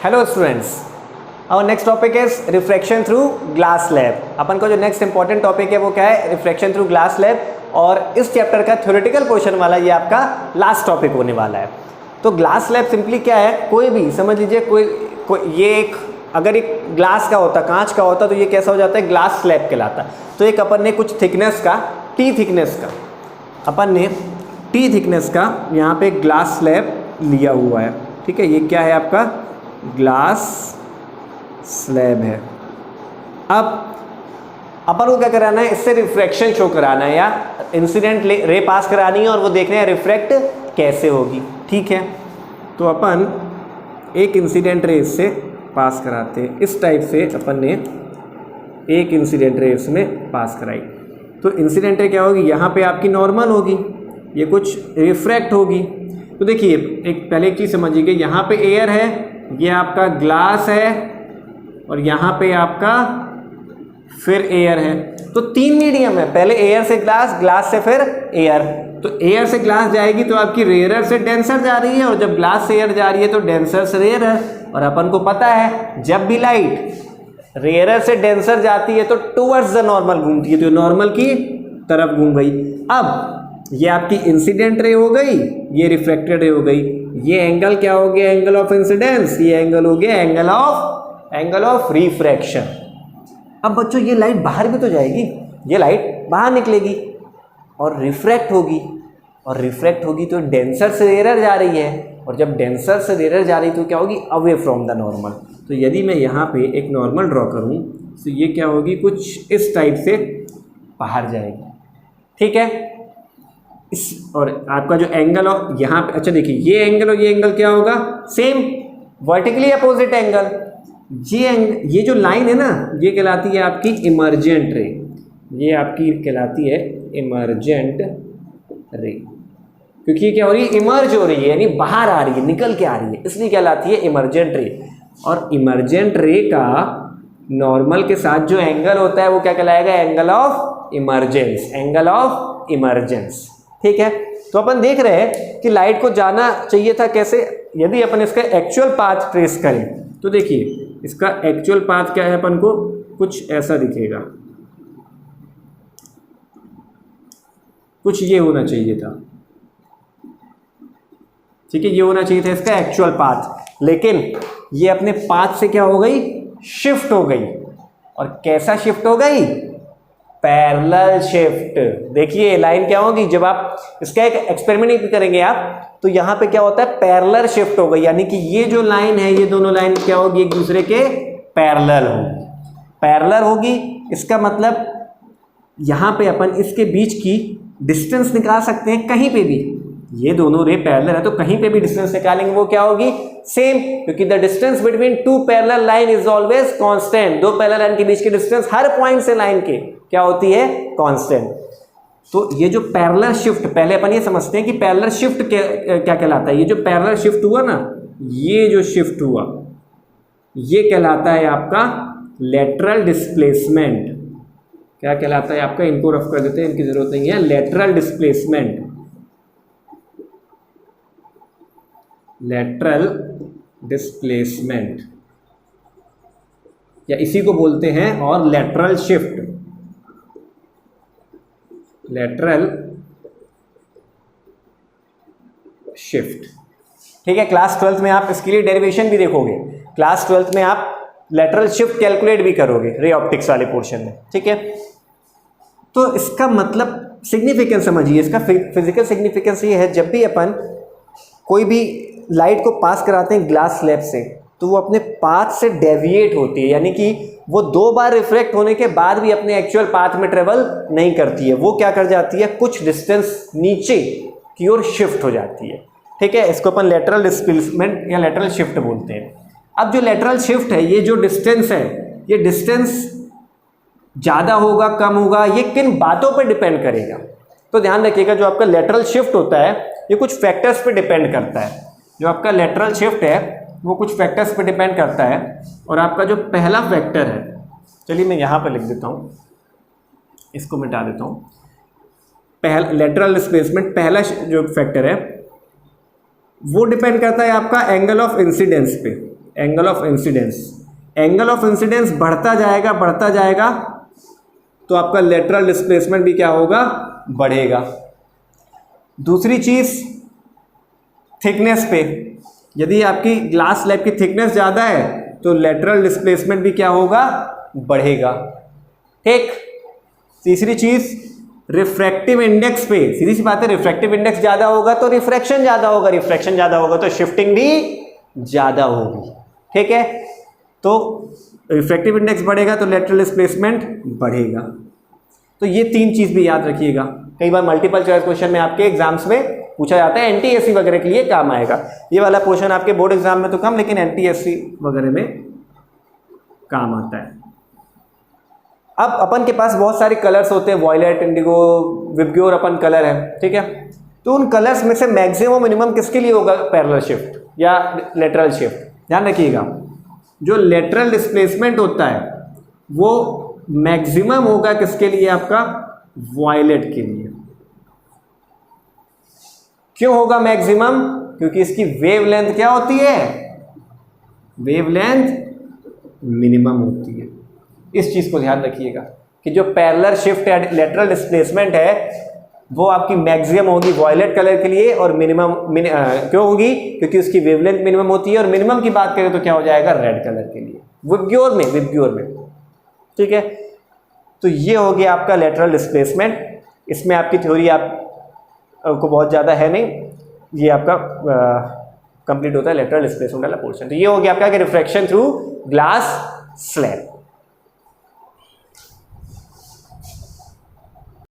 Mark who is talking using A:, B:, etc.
A: Hello students, our next topic is refraction through glass slab. अपन का जो next important topic है वो क्या है? Refraction through glass slab. और इस चैप्टर का थ्योरेटिकल पोर्शन वाला ये आपका लास्ट टॉपिक होने वाला है। तो ग्लास स्लैब सिंपली क्या है? कोई भी समझ लीजिए कोई ये एक अगर एक ग्लास का होता, कांच का होता, तो ये कैसा हो जाता है? ग्लास स्लैब कहलाता। तो एक अपन ने कुछ थिकनेस का, टी थिकनेस का, अपन ने टी थिकनेस का यहाँ पे ग्लास स्लैब लिया हुआ है। ठीक है, ये क्या है? आपका ग्लास स्लैब है। अब अपन को क्या कराना है? इससे रिफ्रैक्शन शो कराना है या इंसिडेंट रे पास करानी है और वो देखना है रिफ्रैक्ट कैसे होगी। ठीक है, तो अपन एक इंसिडेंट रे इससे पास कराते हैं। इस टाइप से अपन ने एक इंसिडेंट रे इसमें पास कराई। तो इंसिडेंट रे क्या होगी? यहाँ पे आपकी नॉर्मल होगी, ये कुछ रिफ्रैक्ट होगी। तो देखिए, पहले एक चीज़ समझिए, यहाँ पे एयर है, ये आपका ग्लास है, और यहाँ पे आपका फिर एयर है। तो तीन मीडियम है, पहले एयर से ग्लास, ग्लास से फिर एयर। तो एयर से ग्लास जाएगी तो आपकी रेयरर से डेंसर जा रही है, और जब ग्लास से एयर जा रही है तो डेंसर से रेयरर। और अपन को पता है जब भी लाइट रेयरर से डेंसर जाती है तो टुवर्ड्स द नॉर्मल घूमती है, तो नॉर्मल की तरफ घूम गई। अब ये आपकी इंसिडेंट रे हो गई, ये रिफ्लेक्टेड रे हो गई। ये एंगल क्या हो गया? Angle of incidence. ये एंगल हो गया एंगल ऑफ रिफ्रैक्शन। अब बच्चों ये लाइट बाहर भी तो जाएगी, ये लाइट बाहर निकलेगी और रिफ्रैक्ट होगी, और रिफ्रैक्ट होगी तो डेंसर से रेयरर जा रही है, और जब डेंसर से रेयरर जा रही तो क्या होगी? Away from the normal. तो यदि मैं यहाँ पे एक नॉर्मल ड्रॉ करूँ तो ये क्या होगी? कुछ इस टाइप से बाहर जाएगी। ठीक है, और आपका जो एंगल ऑफ यहाँ पे, अच्छा देखिए, ये एंगल और ये एंगल क्या होगा? Same, vertically opposite angle. ये जो लाइन है ना, ये कहलाती है आपकी इमर्जेंट रे। ये आपकी कहलाती है इमर्जेंट रे, क्योंकि ये क्या हो रही है? इमर्ज हो रही है, यानी बाहर आ रही है, निकल के आ रही है, इसलिए कहलाती है इमर्जेंट रे। और इमर्जेंट रे का नॉर्मल के साथ जो एंगल होता है वो क्या कहलाएगा? Angle of emergence, angle of emergence. ठीक है, तो अपन देख रहे हैं कि लाइट को जाना चाहिए था कैसे? यदि अपन इसका एक्चुअल पाथ ट्रेस करें तो देखिए, इसका एक्चुअल पाथ क्या है? अपन को कुछ ऐसा दिखेगा, कुछ ये होना चाहिए था। ठीक है, ये होना चाहिए था इसका एक्चुअल पाथ, लेकिन ये अपने पाथ से क्या हो गई? शिफ्ट हो गई। और कैसा शिफ्ट हो गई? Parallel shift. देखिए लाइन क्या होगी, जब आप इसका एक एक्सपेरिमेंट भी करेंगे आप, तो यहां पे क्या होता है? पैरेलल शिफ्ट हो गई, यानी कि ये जो लाइन है, ये दोनों लाइन क्या होगी? एक दूसरे के पैरेलल होगी। पैरेलल होगी, इसका मतलब यहां पे अपन इसके बीच की डिस्टेंस निकाल सकते हैं कहीं पे भी। ये दोनों रे पैरेलल है तो कहीं पे भी डिस्टेंस निकालेंगे, वो क्या होगी? सेम, क्योंकि the distance between two parallel line is always constant. दो पैरेलल लाइन के बीच की डिस्टेंस हर पॉइंट से लाइन के क्या होती है? कांस्टेंट। तो ये जो पैरेलल शिफ्ट, पहले अपन ये समझते हैं कि पैरेलल शिफ्ट क्या कहलाता है। ये जो पैरेलल शिफ्ट हुआ ना, ये जो शिफ्ट हुआ, ये कहलाता है आपका लेटरल डिस्प्लेसमेंट। क्या कहलाता है आपका? इनको रफ कर देते हैं, इनकी जरूरत नहीं है। लेटरल डिस्प्लेसमेंट, लेटरल डिस्प्लेसमेंट, या इसी को बोलते हैं और लेटरल शिफ्ट, लेटरल शिफ्ट। ठीक है, क्लास 12th में आप इसके लिए डेरिवेशन भी देखोगे। क्लास 12th में आप लेटरल शिफ्ट कैलकुलेट भी करोगे रे ऑप्टिक्स वाले पोर्शन में। ठीक है, तो इसका मतलब सिग्निफिकेंस समझिए। इसका फिजिकल सिग्निफिकेंस ये है, जब भी अपन कोई भी लाइट को पास कराते हैं ग्लास स्लैब से, तो वो अपने पाथ से डेविएट होती है, यानी कि वो दो बार रिफ्रैक्ट होने के बाद भी अपने एक्चुअल पाथ में ट्रेवल नहीं करती है। वो क्या कर जाती है? कुछ डिस्टेंस नीचे की ओर शिफ्ट हो जाती है। ठीक है, इसको अपन लेटरल डिस्प्लेसमेंट या लेटरल शिफ्ट बोलते हैं। अब जो लेटरल शिफ्ट है, ये जो डिस्टेंस है, ये डिस्टेंस ज़्यादा होगा, कम होगा, ये किन बातों पर डिपेंड करेगा? तो ध्यान रखिएगा, जो आपका लेटरल शिफ्ट होता है ये कुछ फैक्टर्स पे डिपेंड करता है। जो आपका लेटरल शिफ्ट है वो कुछ फैक्टर्स पे डिपेंड करता है। और आपका जो पहला फैक्टर है, चलिए मैं यहाँ पर लिख देता हूँ, इसको मिटा देता हूँ। पहला लेटरल डिस्प्लेसमेंट, पहला जो फैक्टर है वो डिपेंड करता है आपका एंगल ऑफ इंसिडेंस पे। Angle of incidence, angle of incidence बढ़ता जाएगा तो आपका लेटरल डिस्प्लेसमेंट भी क्या होगा, बढ़ेगा। दूसरी चीज थिकनेस पे, यदि आपकी ग्लास स्लैब की थिकनेस ज़्यादा है तो लेटरल डिस्प्लेसमेंट भी क्या होगा, बढ़ेगा। ठीक। तीसरी चीज रिफ्रैक्टिव इंडेक्स पे, सीधी सी बात है, रिफ्रैक्टिव इंडेक्स ज़्यादा होगा तो रिफ्रैक्शन ज़्यादा होगा, रिफ्रैक्शन ज़्यादा होगा तो शिफ्टिंग भी ज़्यादा होगी। ठीक है, तो रिफ्रैक्टिव इंडेक्स बढ़ेगा तो लेटरल डिस्प्लेसमेंट बढ़ेगा। तो ये तीन चीज़ भी याद रखिएगा, कई बार मल्टीपल चॉइस क्वेश्चन में आपके एग्जाम्स में पूछा जाता है, एनटीएससी वगैरह के लिए काम आएगा। ये वाला पोर्शन आपके बोर्ड एग्जाम में तो कम, लेकिन एनटीएससी वगैरह में काम आता है। अब अपन के पास बहुत सारे कलर्स होते हैं, वॉयलेट, इंडिगो, विबग्योर अपन कलर है, ठीक है। तो उन कलर्स में से मैक्सिमम मिनिमम किसके लिए होगा, पैरेलल शिफ्ट या लेटरल शिफ्ट। ध्यान रखिएगा, जो लेटरल डिस्प्लेसमेंट होता है वो मैक्सिमम होगा किसके लिए, आपका वॉयलेट के लिए। क्यों होगा मैक्सिमम, क्योंकि इसकी वेवलेंथ क्या होती है, वेवलेंथ मिनिमम होती है। इस चीज को ध्यान रखिएगा कि जो पैरेलल शिफ्ट या लेटरल डिस्प्लेसमेंट है वो आपकी मैक्सिमम होगी वॉयलेट कलर के लिए, और मिनिमम क्यों होगी, क्योंकि उसकी वेवलेंथ मिनिमम होती है। और मिनिमम की बात करें तो क्या हो जाएगा, रेड कलर के लिए, विबग्योर में। ठीक है, तो ये हो गया आपका लेटरल डिस्प्लेसमेंट। इसमें आपकी थ्योरी आप को बहुत ज़्यादा है नहीं, ये आपका कंप्लीट होता है लेटरल डिस्प्लेसमेंट वाला पोर्शन। तो ये हो गया आपका कि रिफ्रैक्शन थ्रू ग्लास स्लैब।